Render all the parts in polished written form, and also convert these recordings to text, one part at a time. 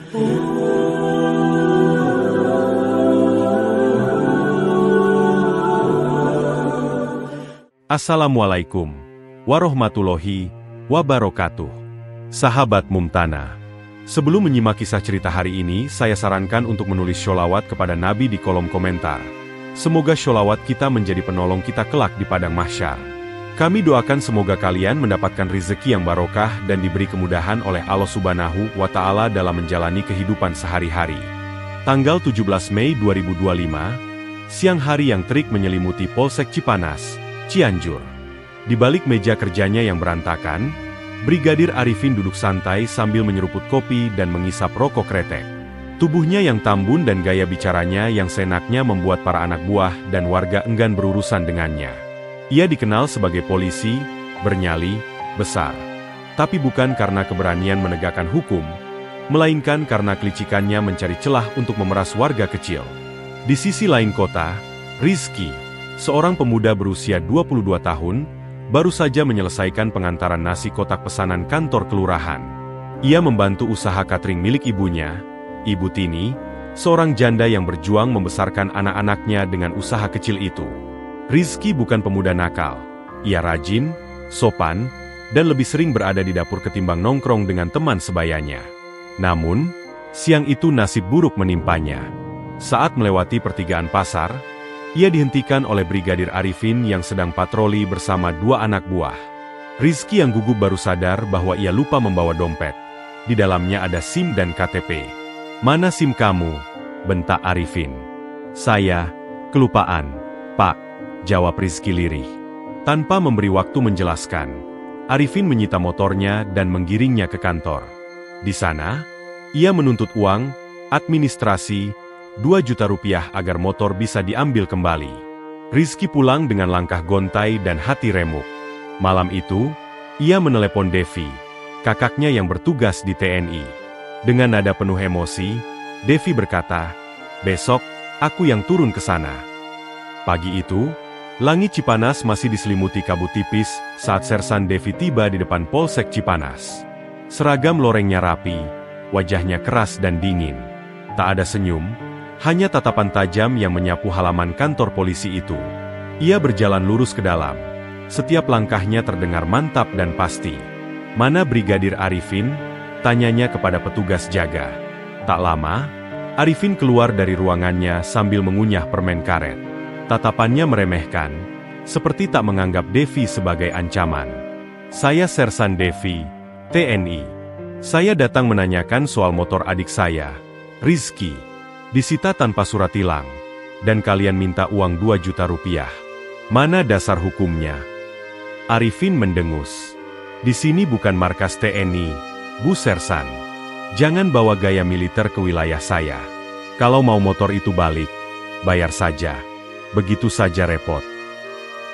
Assalamualaikum warahmatullahi wabarakatuh. Sahabat Mumtana, sebelum menyimak kisah cerita hari ini, saya sarankan untuk menulis sholawat kepada Nabi di kolom komentar. Semoga sholawat kita menjadi penolong kita kelak di padang mahsyar. Kami doakan semoga kalian mendapatkan rezeki yang barokah dan diberi kemudahan oleh Allah Subhanahu wa Ta'ala dalam menjalani kehidupan sehari-hari. Tanggal 17 Mei 2025, siang hari yang terik menyelimuti Polsek Cipanas, Cianjur. Di balik meja kerjanya yang berantakan, Brigadir Arifin duduk santai sambil menyeruput kopi dan mengisap rokok kretek. Tubuhnya yang tambun dan gaya bicaranya yang seenaknya membuat para anak buah dan warga enggan berurusan dengannya. Ia dikenal sebagai polisi, bernyali, besar. Tapi bukan karena keberanian menegakkan hukum, melainkan karena kelicikannya mencari celah untuk memeras warga kecil. Di sisi lain kota, Rizky, seorang pemuda berusia 22 tahun, baru saja menyelesaikan pengantaran nasi kotak pesanan kantor kelurahan. Ia membantu usaha catering milik ibunya, Ibu Tini, seorang janda yang berjuang membesarkan anak-anaknya dengan usaha kecil itu. Rizky bukan pemuda nakal. Ia rajin, sopan, dan lebih sering berada di dapur ketimbang nongkrong dengan teman sebayanya. Namun, siang itu nasib buruk menimpanya. Saat melewati pertigaan pasar, ia dihentikan oleh Brigadir Arifin yang sedang patroli bersama dua anak buah. Rizky yang gugup baru sadar bahwa ia lupa membawa dompet. Di dalamnya ada SIM dan KTP. "Mana SIM kamu?" bentak Arifin. "Saya, kelupaan, Pak," jawab Rizky lirih. Tanpa memberi waktu menjelaskan, Arifin menyita motornya dan menggiringnya ke kantor. Di sana, ia menuntut uang, administrasi, 2 juta rupiah agar motor bisa diambil kembali. Rizky pulang dengan langkah gontai dan hati remuk. Malam itu, ia menelepon Devi, kakaknya yang bertugas di TNI. Dengan nada penuh emosi, Devi berkata, "Besok, aku yang turun ke sana." Pagi itu, langit Cipanas masih diselimuti kabut tipis saat Sersan Devi tiba di depan Polsek Cipanas. Seragam lorengnya rapi, wajahnya keras dan dingin. Tak ada senyum, hanya tatapan tajam yang menyapu halaman kantor polisi itu. Ia berjalan lurus ke dalam. Setiap langkahnya terdengar mantap dan pasti. "Mana Brigadir Arifin?" tanyanya kepada petugas jaga. Tak lama, Arifin keluar dari ruangannya sambil mengunyah permen karet. Tatapannya meremehkan, seperti tak menganggap Devi sebagai ancaman. "Saya Sersan Devi, TNI. Saya datang menanyakan soal motor adik saya, Rizky. Disita tanpa surat tilang, dan kalian minta uang 2 juta rupiah. Mana dasar hukumnya?" Arifin mendengus. "Di sini bukan markas TNI, Bu Sersan. Jangan bawa gaya militer ke wilayah saya. Kalau mau motor itu balik, bayar saja. Begitu saja repot."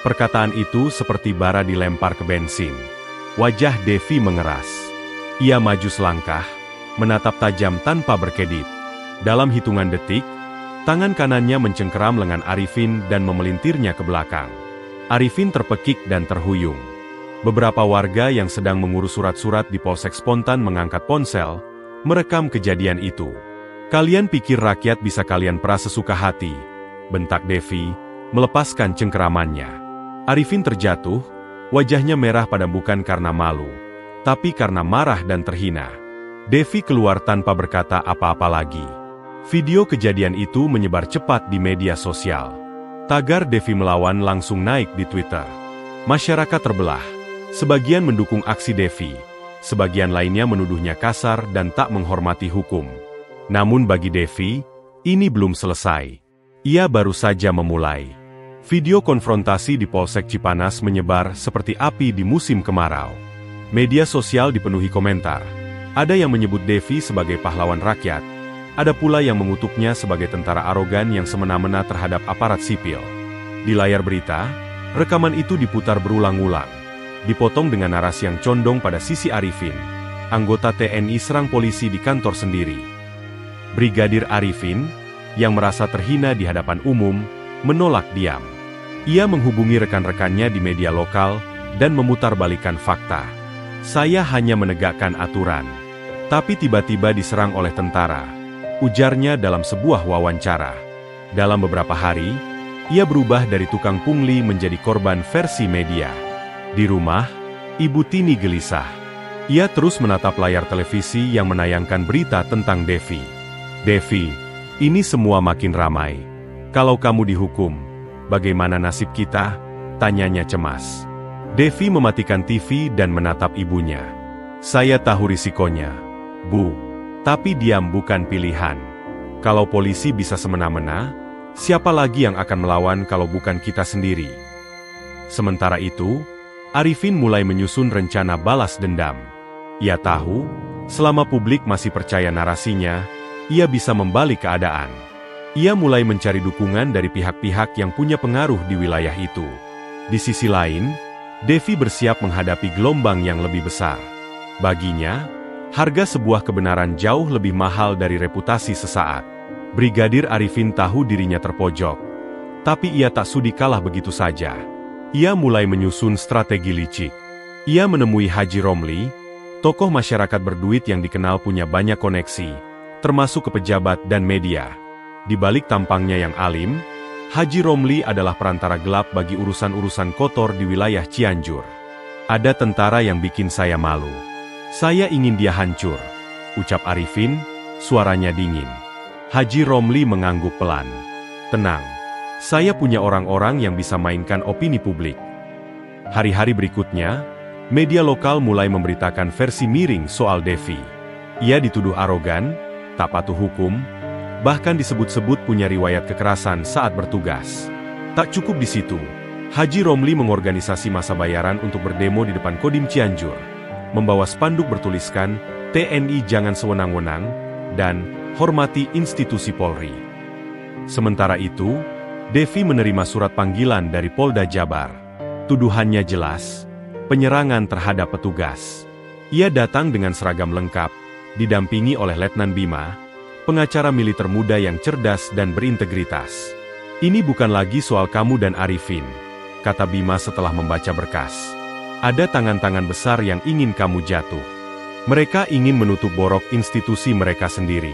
Perkataan itu seperti bara dilempar ke bensin. Wajah Devi mengeras. Ia maju selangkah, menatap tajam tanpa berkedip. Dalam hitungan detik, tangan kanannya mencengkeram lengan Arifin dan memelintirnya ke belakang. Arifin terpekik dan terhuyung. Beberapa warga yang sedang mengurus surat-surat di Polsek spontan mengangkat ponsel, merekam kejadian itu. "Kalian pikir rakyat bisa kalian peras sesuka hati?" bentak Devi, melepaskan cengkeramannya. Arifin terjatuh, wajahnya merah padam bukan karena malu, tapi karena marah dan terhina. Devi keluar tanpa berkata apa-apa lagi. Video kejadian itu menyebar cepat di media sosial. Tagar Devi melawan langsung naik di Twitter. Masyarakat terbelah. Sebagian mendukung aksi Devi, sebagian lainnya menuduhnya kasar dan tak menghormati hukum. Namun bagi Devi, ini belum selesai. Ia baru saja memulai. Video konfrontasi di Polsek Cipanas menyebar seperti api di musim kemarau. Media sosial dipenuhi komentar. Ada yang menyebut Devi sebagai pahlawan rakyat. Ada pula yang mengutuknya sebagai tentara arogan yang semena-mena terhadap aparat sipil. Di layar berita, rekaman itu diputar berulang-ulang. Dipotong dengan narasi yang condong pada sisi Arifin. Anggota TNI serang polisi di kantor sendiri. Brigadir Arifin, yang merasa terhina di hadapan umum, menolak diam. Ia menghubungi rekan-rekannya di media lokal dan memutarbalikkan fakta. "Saya hanya menegakkan aturan. Tapi tiba-tiba diserang oleh tentara, ujarnya dalam sebuah wawancara. Dalam beberapa hari, ia berubah dari tukang pungli menjadi korban versi media. Di rumah, Ibu Tini gelisah. Ia terus menatap layar televisi yang menayangkan berita tentang Devi. "Devi, ini semua makin ramai. Kalau kamu dihukum, bagaimana nasib kita?" tanyanya cemas. Devi mematikan TV dan menatap ibunya. "Saya tahu risikonya, Bu. Tapi diam bukan pilihan. Kalau polisi bisa semena-mena, siapa lagi yang akan melawan kalau bukan kita sendiri?" Sementara itu, Arifin mulai menyusun rencana balas dendam. Ia tahu, selama publik masih percaya narasinya, ia bisa membalik keadaan. Ia mulai mencari dukungan dari pihak-pihak yang punya pengaruh di wilayah itu. Di sisi lain, Devi bersiap menghadapi gelombang yang lebih besar. Baginya, harga sebuah kebenaran jauh lebih mahal dari reputasi sesaat. Brigadir Arifin tahu dirinya terpojok, tapi ia tak sudi kalah begitu saja. Ia mulai menyusun strategi licik. Ia menemui Haji Romli, tokoh masyarakat berduit yang dikenal punya banyak koneksi, termasuk ke pejabat dan media. Di balik tampangnya yang alim, Haji Romli adalah perantara gelap bagi urusan-urusan kotor di wilayah Cianjur. "Ada tentara yang bikin saya malu. Saya ingin dia hancur," ucap Arifin, suaranya dingin. Haji Romli mengangguk pelan. "Tenang, saya punya orang-orang yang bisa mainkan opini publik." Hari-hari berikutnya, media lokal mulai memberitakan versi miring soal Devi. Ia dituduh arogan, tak patuh hukum, bahkan disebut-sebut punya riwayat kekerasan saat bertugas. Tak cukup di situ, Haji Romli mengorganisasi massa bayaran untuk berdemo di depan Kodim Cianjur, membawa spanduk bertuliskan, "TNI jangan sewenang-wenang," dan "Hormati institusi Polri." Sementara itu, Devi menerima surat panggilan dari Polda Jabar. Tuduhannya jelas, penyerangan terhadap petugas. Ia datang dengan seragam lengkap, didampingi oleh Letnan Bima, pengacara militer muda yang cerdas dan berintegritas. "Ini bukan lagi soal kamu dan Arifin," kata Bima setelah membaca berkas. "Ada tangan-tangan besar yang ingin kamu jatuh. Mereka ingin menutup borok institusi mereka sendiri."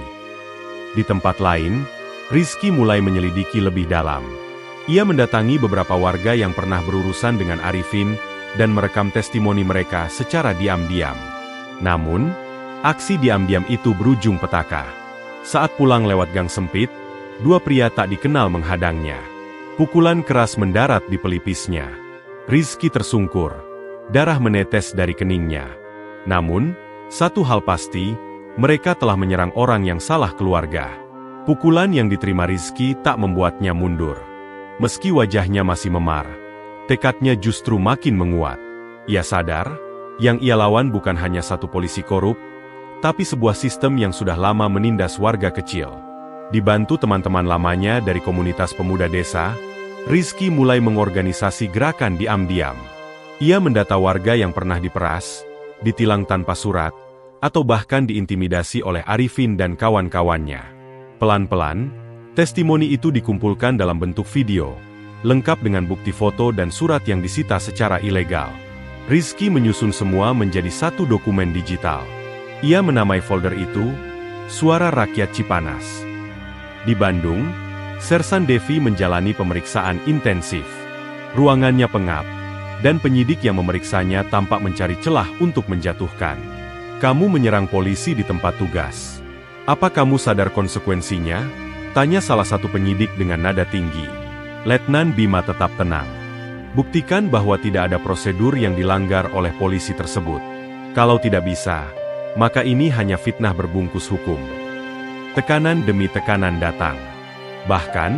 Di tempat lain, Rizky mulai menyelidiki lebih dalam. Ia mendatangi beberapa warga yang pernah berurusan dengan Arifin dan merekam testimoni mereka secara diam-diam. Namun, aksi diam-diam itu berujung petaka. Saat pulang lewat gang sempit, dua pria tak dikenal menghadangnya. Pukulan keras mendarat di pelipisnya. Rizky tersungkur, darah menetes dari keningnya. Namun, satu hal pasti, mereka telah menyerang orang yang salah keluarga. Pukulan yang diterima Rizky tak membuatnya mundur. Meski wajahnya masih memar, tekadnya justru makin menguat. Ia sadar, yang ia lawan bukan hanya satu polisi korup, tapi sebuah sistem yang sudah lama menindas warga kecil. Dibantu teman-teman lamanya dari komunitas pemuda desa, Rizky mulai mengorganisasi gerakan diam-diam. Ia mendata warga yang pernah diperas, ditilang tanpa surat, atau bahkan diintimidasi oleh Arifin dan kawan-kawannya. Pelan-pelan, testimoni itu dikumpulkan dalam bentuk video, lengkap dengan bukti foto dan surat yang disita secara ilegal. Rizky menyusun semua menjadi satu dokumen digital. Ia menamai folder itu, Suara Rakyat Cipanas. Di Bandung, Sersan Devi menjalani pemeriksaan intensif. Ruangannya pengap, dan penyidik yang memeriksanya tampak mencari celah untuk menjatuhkan. "Kamu menyerang polisi di tempat tugas. Apa kamu sadar konsekuensinya?" tanya salah satu penyidik dengan nada tinggi. Letnan Bima tetap tenang. "Buktikan bahwa tidak ada prosedur yang dilanggar oleh polisi tersebut. Kalau tidak bisa, maka ini hanya fitnah berbungkus hukum." Tekanan demi tekanan datang. Bahkan,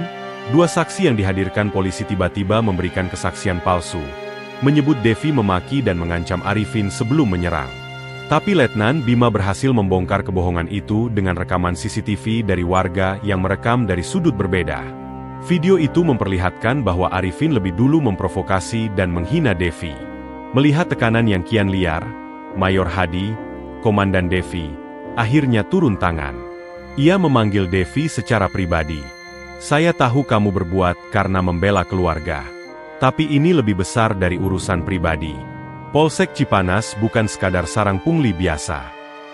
dua saksi yang dihadirkan polisi tiba-tiba memberikan kesaksian palsu, menyebut Devi memaki dan mengancam Arifin sebelum menyerang. Tapi Letnan Bima berhasil membongkar kebohongan itu dengan rekaman CCTV dari warga yang merekam dari sudut berbeda. Video itu memperlihatkan bahwa Arifin lebih dulu memprovokasi dan menghina Devi. Melihat tekanan yang kian liar, Mayor Hadi, Komandan Devi, akhirnya turun tangan. Ia memanggil Devi secara pribadi. "Saya tahu kamu berbuat karena membela keluarga. Tapi ini lebih besar dari urusan pribadi. Polsek Cipanas bukan sekadar sarang pungli biasa.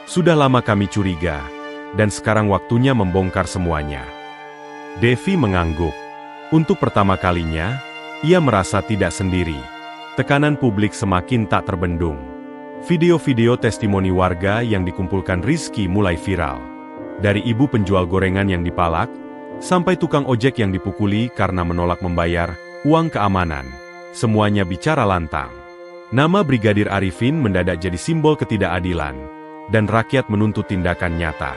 Sudah lama kami curiga, dan sekarang waktunya membongkar semuanya. Devi mengangguk. Untuk pertama kalinya, ia merasa tidak sendiri. Tekanan publik semakin tak terbendung. Video-video testimoni warga yang dikumpulkan Rizky mulai viral. Dari ibu penjual gorengan yang dipalak, sampai tukang ojek yang dipukuli karena menolak membayar uang keamanan. Semuanya bicara lantang. Nama Brigadir Arifin mendadak jadi simbol ketidakadilan, dan rakyat menuntut tindakan nyata.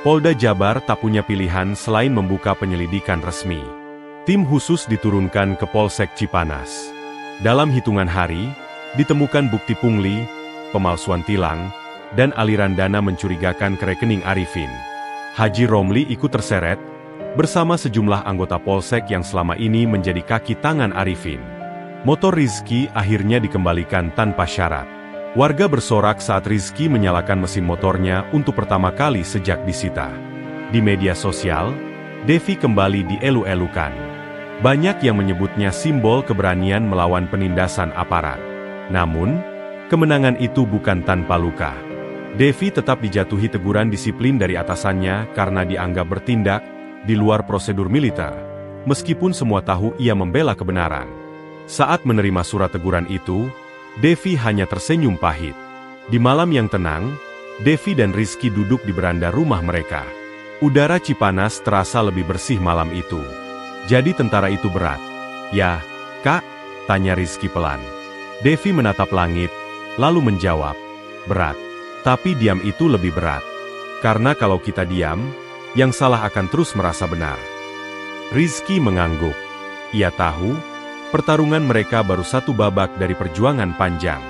Polda Jabar tak punya pilihan selain membuka penyelidikan resmi. Tim khusus diturunkan ke Polsek Cipanas. Dalam hitungan hari, ditemukan bukti pungli, pemalsuan tilang, dan aliran dana mencurigakan ke rekening Arifin. Haji Romli ikut terseret, bersama sejumlah anggota Polsek yang selama ini menjadi kaki tangan Arifin. Motor Rizky akhirnya dikembalikan tanpa syarat. Warga bersorak saat Rizky menyalakan mesin motornya untuk pertama kali sejak disita. Di media sosial, Devi kembali dielu-elukan. Banyak yang menyebutnya simbol keberanian melawan penindasan aparat. Namun, kemenangan itu bukan tanpa luka. Devi tetap dijatuhi teguran disiplin dari atasannya karena dianggap bertindak di luar prosedur militer, meskipun semua tahu ia membela kebenaran. Saat menerima surat teguran itu, Devi hanya tersenyum pahit. Di malam yang tenang, Devi dan Rizky duduk di beranda rumah mereka. Udara Cipanas terasa lebih bersih malam itu. Jadi tentara itu berat. Ya, Kak? Tanya Rizky pelan. Devi menatap langit, lalu menjawab, berat. Tapi diam itu lebih berat. Karena kalau kita diam, yang salah akan terus merasa benar. Rizky mengangguk. Ia tahu, pertarungan mereka baru satu babak dari perjuangan panjang.